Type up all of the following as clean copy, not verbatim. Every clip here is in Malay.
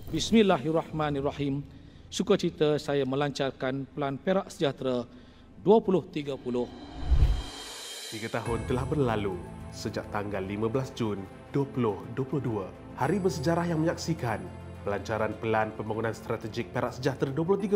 Bismillahirrahmanirrahim. Sukacita saya melancarkan Pelan Perak Sejahtera 2030. 3 tahun telah berlalu sejak tanggal 15 Jun 2022. Hari bersejarah yang menyaksikan pelancaran Pelan Pembangunan Strategik Perak Sejahtera 2030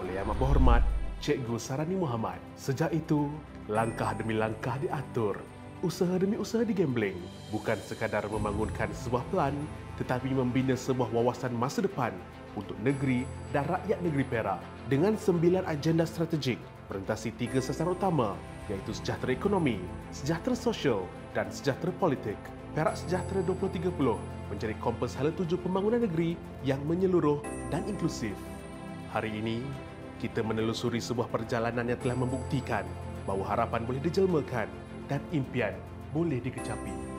oleh Yang Amat Berhormat Cikgu Sarani Muhammad. Sejak itu, langkah demi langkah diatur, usaha demi usaha digambling, bukan sekadar membangunkan sebuah pelan, tetapi membina sebuah wawasan masa depan untuk negeri dan rakyat negeri Perak dengan 9 agenda strategik merentasi 3 sasaran utama iaitu sejahtera ekonomi, sejahtera sosial dan sejahtera politik. Perak Sejahtera 2030 menjadi kompas hala tuju pembangunan negeri yang menyeluruh dan inklusif. Hari ini, kita menelusuri sebuah perjalanan yang telah membuktikan bahawa harapan boleh dijelmakan dan impian boleh dikecapi.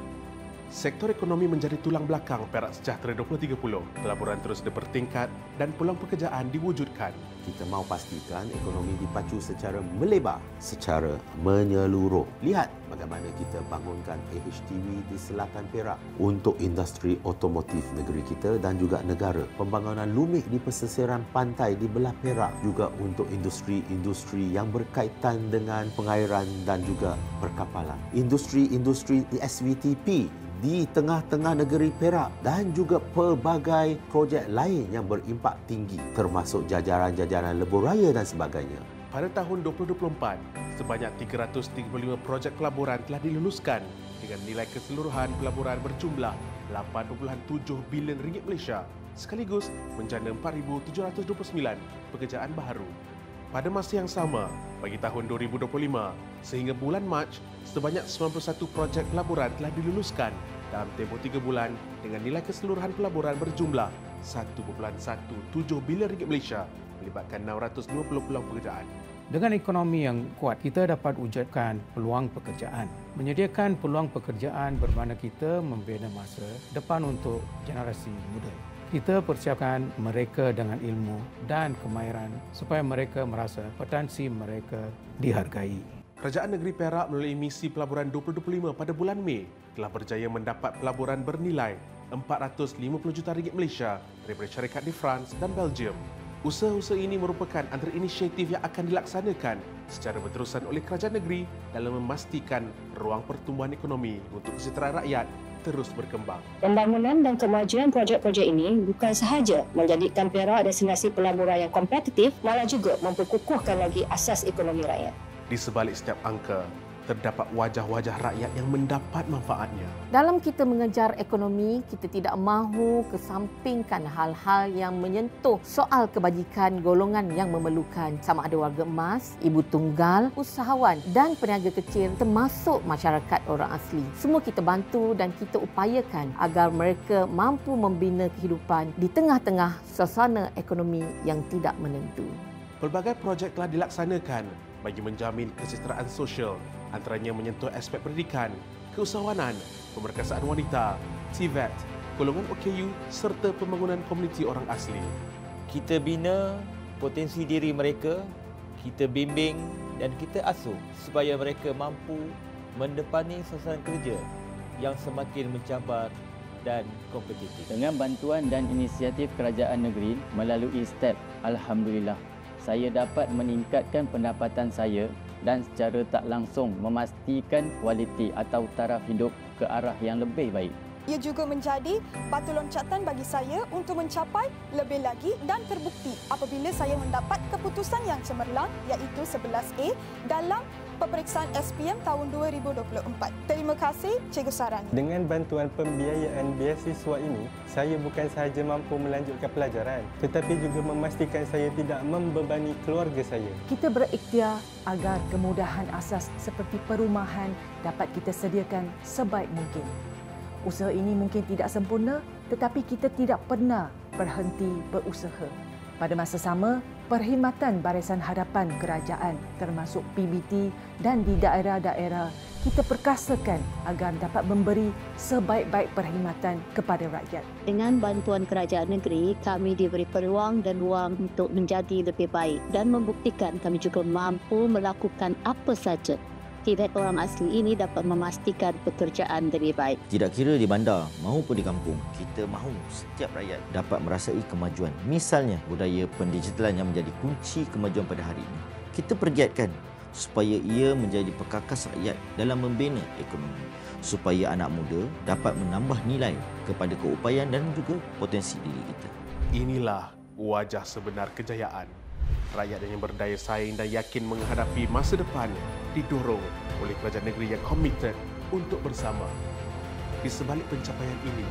Sektor ekonomi menjadi tulang belakang Perak Sejahtera 2030. Pelaburan terus bertingkat dan peluang pekerjaan diwujudkan. Kita mahu pastikan ekonomi dipacu secara melebar, secara menyeluruh. Lihat bagaimana kita bangunkan AHTV di selatan Perak untuk industri otomotif negeri kita dan juga negara. Pembangunan lumih di pesisiran pantai di belah Perak juga untuk industri-industri yang berkaitan dengan pengairan dan juga perkapalan. Industri-industri SVTP di tengah-tengah negeri Perak dan juga pelbagai projek lain yang berimpak tinggi termasuk jajaran-jajaran lebuh raya dan sebagainya. Pada tahun 2024, sebanyak 335 projek pelaburan telah diluluskan dengan nilai keseluruhan pelaburan berjumlah 8.7 bilion ringgit Malaysia sekaligus menjana 4,729 pekerjaan baharu. Pada masa yang sama, bagi tahun 2025 sehingga bulan Mac, sebanyak 91 projek pelaburan telah diluluskan dalam tempoh 3 bulan dengan nilai keseluruhan pelaburan berjumlah 1.17 bilion ringgit Malaysia melibatkan 620 peluang pekerjaan. Dengan ekonomi yang kuat, kita dapat wujudkan peluang pekerjaan. Menyediakan peluang pekerjaan bermakna kita membina masa depan untuk generasi muda. Kita persiapkan mereka dengan ilmu dan kemahiran supaya mereka merasa potensi mereka dihargai. Kerajaan Negeri Perak melalui misi pelaburan 2025 pada bulan Mei telah berjaya mendapat pelaburan bernilai 450 juta ringgit Malaysia daripada syarikat di France dan Belgium. Usaha-usaha ini merupakan antara inisiatif yang akan dilaksanakan secara berterusan oleh kerajaan negeri dalam memastikan ruang pertumbuhan ekonomi untuk kesejahteraan rakyat terus berkembang. Pembangunan dan kemajuan projek-projek ini bukan sahaja menjadikan Perak destinasi pelaburan yang kompetitif, malah juga memperkukuhkan lagi asas ekonomi rakyat. Di sebalik setiap angka, terdapat wajah-wajah rakyat yang mendapat manfaatnya. Dalam kita mengejar ekonomi, kita tidak mahu kesampingkan hal-hal yang menyentuh soal kebajikan golongan yang memerlukan, sama ada warga emas, ibu tunggal, usahawan dan peniaga kecil termasuk masyarakat orang asli. Semua kita bantu dan kita upayakan agar mereka mampu membina kehidupan di tengah-tengah suasana ekonomi yang tidak menentu. Pelbagai projek telah dilaksanakan bagi menjamin kesejahteraan sosial, antaranya menyentuh aspek pendidikan, keusahawanan, pemerkasaan wanita, TVET, golongan OKU serta pembangunan komuniti orang asli. Kita bina potensi diri mereka, kita bimbing dan kita asuh supaya mereka mampu mendepani sasaran kerja yang semakin mencabar dan kompetitif. Dengan bantuan dan inisiatif kerajaan negeri melalui STEP, alhamdulillah, saya dapat meningkatkan pendapatan saya dan secara tak langsung memastikan kualiti atau taraf hidup ke arah yang lebih baik. Ia juga menjadi batu loncatan bagi saya untuk mencapai lebih lagi dan terbukti apabila saya mendapat keputusan yang cemerlang iaitu 11A dalam peperiksaan SPM tahun 2024. Terima kasih Cikgu Sarani. Dengan bantuan pembiayaan beasiswa ini, saya bukan sahaja mampu melanjutkan pelajaran tetapi juga memastikan saya tidak membebani keluarga saya. Kita berikhtiar agar kemudahan asas seperti perumahan dapat kita sediakan sebaik mungkin. Usaha ini mungkin tidak sempurna, tetapi kita tidak pernah berhenti berusaha. Pada masa sama, perkhidmatan barisan hadapan kerajaan termasuk PBT dan di daerah-daerah kita perkasakan agar dapat memberi sebaik-baik perkhidmatan kepada rakyat. Dengan bantuan kerajaan negeri, kami diberi peluang dan ruang untuk menjadi lebih baik dan membuktikan kami juga mampu melakukan apa saja aktivis orang asli ini dapat memastikan pekerjaan lebih baik. Tidak kira di bandar maupun di kampung, kita mahu setiap rakyat dapat merasai kemajuan. Misalnya, budaya pendigitalan yang menjadi kunci kemajuan pada hari ini. Kita pergiatkan supaya ia menjadi perkakas rakyat dalam membina ekonomi, supaya anak muda dapat menambah nilai kepada keupayaan dan juga potensi diri kita. Inilah wajah sebenar kejayaan. Rakyat yang berdaya saing dan yakin menghadapi masa depan didorong oleh kerajaan negeri yang komited untuk bersama. Di sebalik pencapaian ini,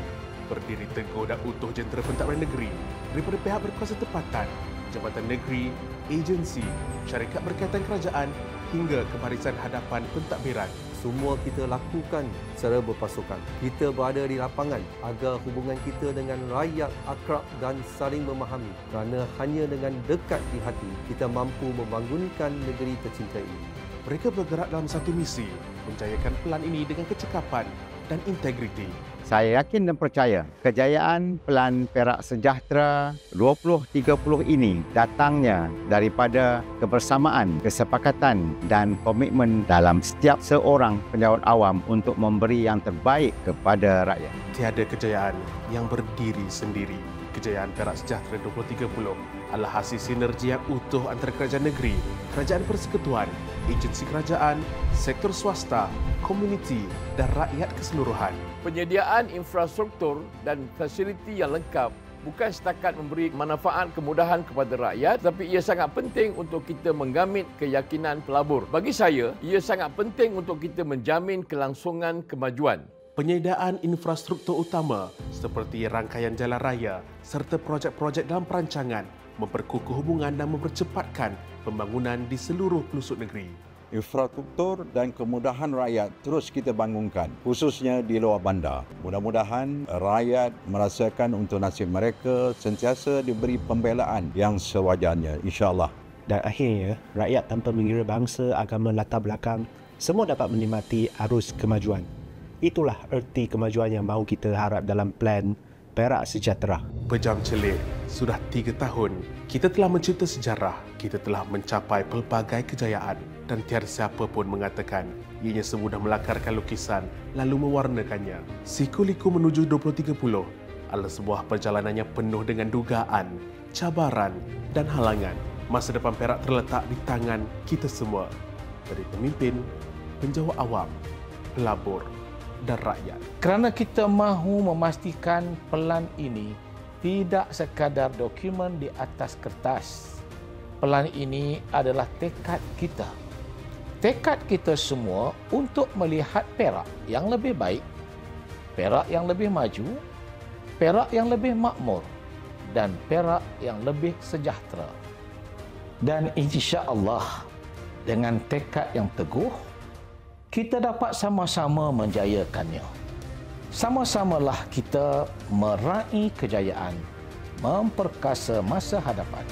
berdiri teguh dan utuh jentera pentadbiran negeri daripada pihak berkuasa tempatan, jabatan negeri, agensi, syarikat berkaitan kerajaan hingga ke barisan hadapan pentadbiran. Semua kita lakukan secara berpasukan. Kita berada di lapangan agar hubungan kita dengan rakyat akrab dan saling memahami. Kerana hanya dengan dekat di hati, kita mampu membangunkan negeri tercinta ini. Mereka bergerak dalam satu misi, menjayakan pelan ini dengan kecekapan dan integriti. Saya yakin dan percaya kejayaan Pelan Perak Sejahtera 2030 ini datangnya daripada kebersamaan, kesepakatan dan komitmen dalam setiap seorang penjawat awam untuk memberi yang terbaik kepada rakyat. Tiada kejayaan yang berdiri sendiri. Kejayaan Perak Sejahtera 2030 adalah hasil sinergi yang utuh antara kerajaan negeri, kerajaan persekutuan, agensi kerajaan, sektor swasta, komuniti dan rakyat keseluruhan. Penyediaan infrastruktur dan fasiliti yang lengkap bukan setakat memberi manfaat kemudahan kepada rakyat, tapi ia sangat penting untuk kita menggamit keyakinan pelabur. Bagi saya, ia sangat penting untuk kita menjamin kelangsungan kemajuan. Penyediaan infrastruktur utama seperti rangkaian jalan raya serta projek-projek dalam perancangan memperkukuh hubungan dan mempercepatkan pembangunan di seluruh pelosok negeri. Infrastruktur dan kemudahan rakyat terus kita bangunkan, khususnya di luar bandar. Mudah-mudahan rakyat merasakan untuk nasib mereka sentiasa diberi pembelaan yang sewajarnya, insya-Allah. Dan akhirnya, rakyat tanpa mengira bangsa, agama, latar belakang, semua dapat menikmati arus kemajuan. Itulah erti kemajuan yang mahu kita harap dalam Plan Perak Sejahtera. Pejam celik, sudah 3 tahun, kita telah mencipta sejarah, kita telah mencapai pelbagai kejayaan dan tiada siapa pun mengatakan ianya semudah melakarkan lukisan lalu mewarnakannya. Siku-liku menuju 2030 adalah sebuah perjalanan yang penuh dengan dugaan, cabaran dan halangan. Masa depan Perak terletak di tangan kita semua, dari pemimpin, penjawat awam, pelabur dan rakyat. Kerana kita mahu memastikan pelan ini tidak sekadar dokumen di atas kertas. Pelan ini adalah tekad kita. Tekad kita semua untuk melihat Perak yang lebih baik, Perak yang lebih maju, Perak yang lebih makmur dan Perak yang lebih sejahtera. Dan insya-Allah dengan tekad yang teguh, kita dapat sama-sama menjayakannya. Sama-samalah kita meraih kejayaan, memperkasa masa hadapan.